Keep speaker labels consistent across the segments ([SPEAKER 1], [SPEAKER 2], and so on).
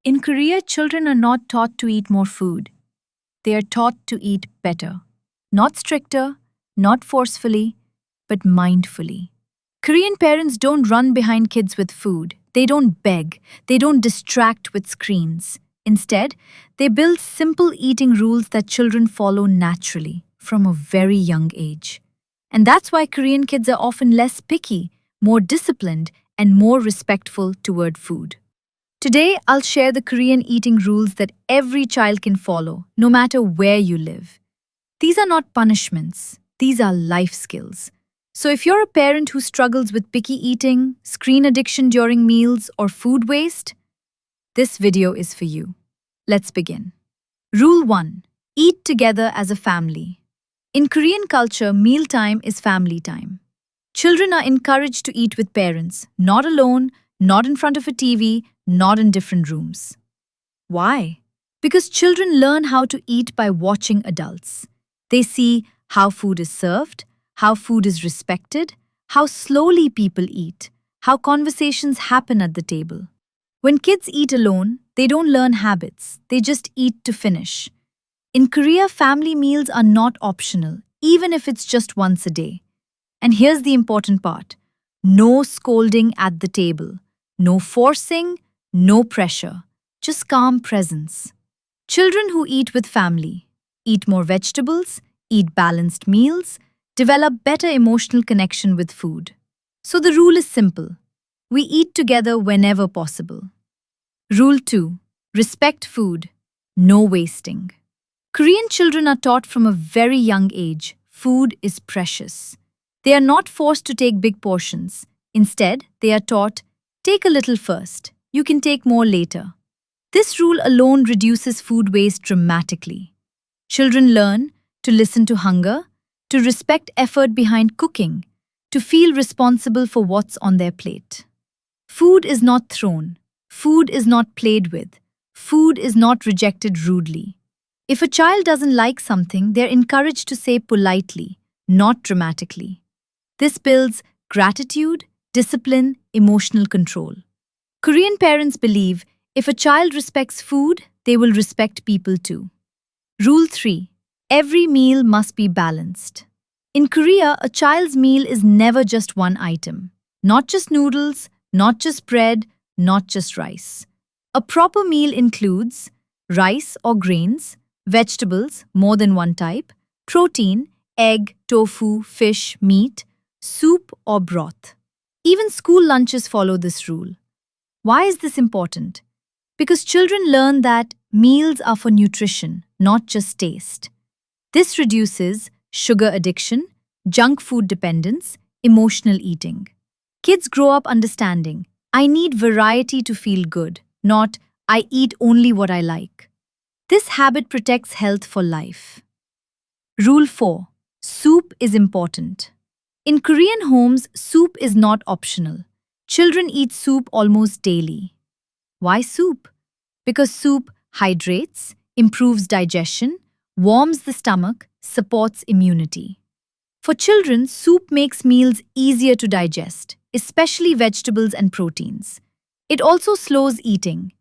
[SPEAKER 1] In Korea, children are not taught to eat more food. They are taught to eat better. Not stricter, not forcefully, but mindfully. Korean parents don't run behind kids with food. They don't beg. They don't distract with screens. Instead, they build simple eating rules that children follow naturally from a very young age. And that's why Korean kids are often less picky, more disciplined, and more respectful toward food. Today, I'll share the Korean eating rules that every child can follow, no matter where you live. These are not punishments, these are life skills. So if you're a parent who struggles with picky eating, screen addiction during meals, or food waste, this video is for you. Let's begin. Rule 1. Eat together as a family. In Korean culture, mealtime is family time. Children are encouraged to eat with parents, not alone, not in front of a TV, not in different rooms. Why? Because children learn how to eat by watching adults. They see how food is served, how food is respected, how slowly people eat, how conversations happen at the table. When kids eat alone, they don't learn habits, they just eat to finish. In Korea, family meals are not optional, even if it's just once a day. And here's the important part. No scolding at the table, no forcing, no pressure, just calm presence. Children who eat with family eat more vegetables, eat balanced meals, develop better emotional connection with food. So the rule is simple. We eat together whenever possible. Rule 2. Respect food. No wasting. Korean children are taught from a very young age, food is precious. They are not forced to take big portions. Instead, they are taught, take a little first. You can take more later. This rule alone reduces food waste dramatically. Children learn to listen to hunger, to respect effort behind cooking, to feel responsible for what's on their plate. Food is not thrown. Food is not played with. Food is not rejected rudely. If a child doesn't like something, they're encouraged to say politely, not dramatically. This builds gratitude, discipline, emotional control. Korean parents believe if a child respects food, they will respect people too. Rule 3. Every meal must be balanced. In Korea, a child's meal is never just one item. Not just noodles, not just bread, not just rice. A proper meal includes rice or grains, vegetables, more than one type, protein, egg, tofu, fish, meat, soup or broth. Even school lunches follow this rule. Why is this important? Because children learn that meals are for nutrition, not just taste. This reduces sugar addiction, junk food dependence, emotional eating. Kids grow up understanding, I need variety to feel good, not I eat only what I like. This habit protects health for life. Rule 4. Soup is important. In Korean homes, soup is not optional. Children eat soup almost daily. Why soup? Because soup hydrates, improves digestion, warms the stomach, supports immunity. For children, soup makes meals easier to digest, especially vegetables and proteins. It also slows eating.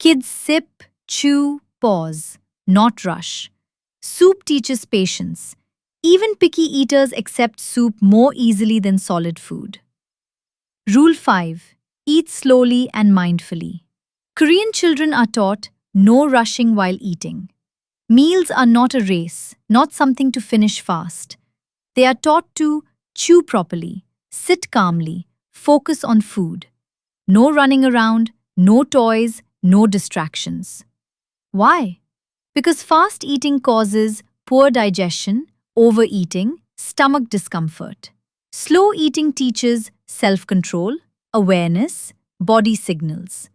[SPEAKER 1] Kids sip, chew, pause, not rush. Soup teaches patience. Even picky eaters accept soup more easily than solid food. Rule 5. Eat slowly and mindfully. Korean children are taught no rushing while eating. Meals are not a race, not something to finish fast. They are taught to chew properly, sit calmly, focus on food. No running around, no toys, no distractions. Why? Because fast eating causes poor digestion, overeating, stomach discomfort. Slow eating teaches self-control, awareness, body signals.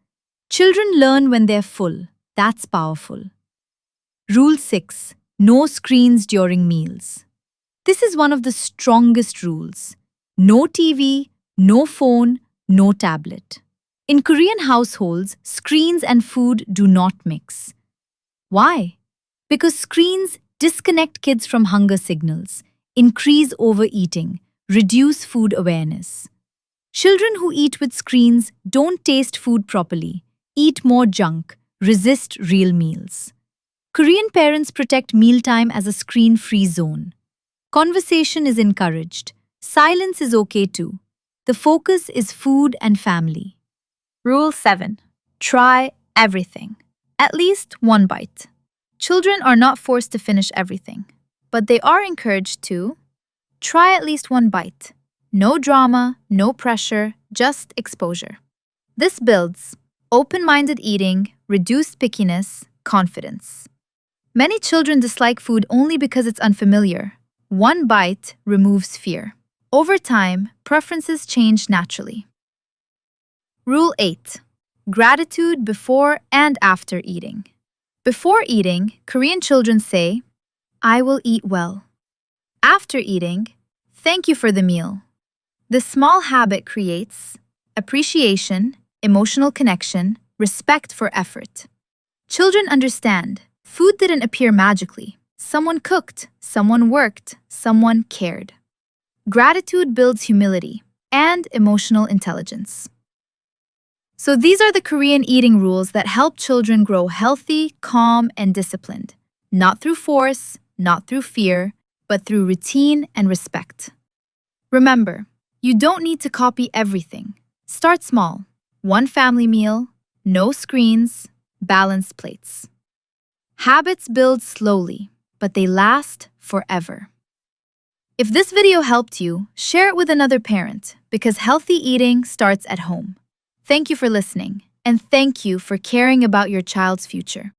[SPEAKER 1] Children learn when they're full. That's powerful. Rule 6. No screens during meals. This is one of the strongest rules. No TV, no phone, no tablet. In Korean households, screens and food do not mix. Why? Because screens disconnect kids from hunger signals, increase overeating, reduce food awareness. Children who eat with screens don't taste food properly, eat more junk, resist real meals. Korean parents protect mealtime as a screen-free zone. Conversation is encouraged. Silence is okay too. The focus is food and family. Rule 7. Try everything. At least one bite. Children are not forced to finish everything, but they are encouraged to try at least one bite. No drama, no pressure, just exposure. This builds open-minded eating, reduced pickiness, confidence. Many children dislike food only because it's unfamiliar. One bite removes fear. Over time, preferences change naturally. Rule 8. Gratitude before and after eating. Before eating, Korean children say, "I will eat well." After eating, "Thank you for the meal." This small habit creates appreciation, emotional connection, respect for effort. Children understand food didn't appear magically. Someone cooked, someone worked, someone cared. Gratitude builds humility and emotional intelligence. So these are the Korean eating rules that help children grow healthy, calm, and disciplined. Not through force, not through fear, but through routine and respect. Remember, you don't need to copy everything. Start small. One family meal, no screens, balanced plates. Habits build slowly, but they last forever. If this video helped you, share it with another parent because healthy eating starts at home. Thank you for listening, and thank you for caring about your child's future.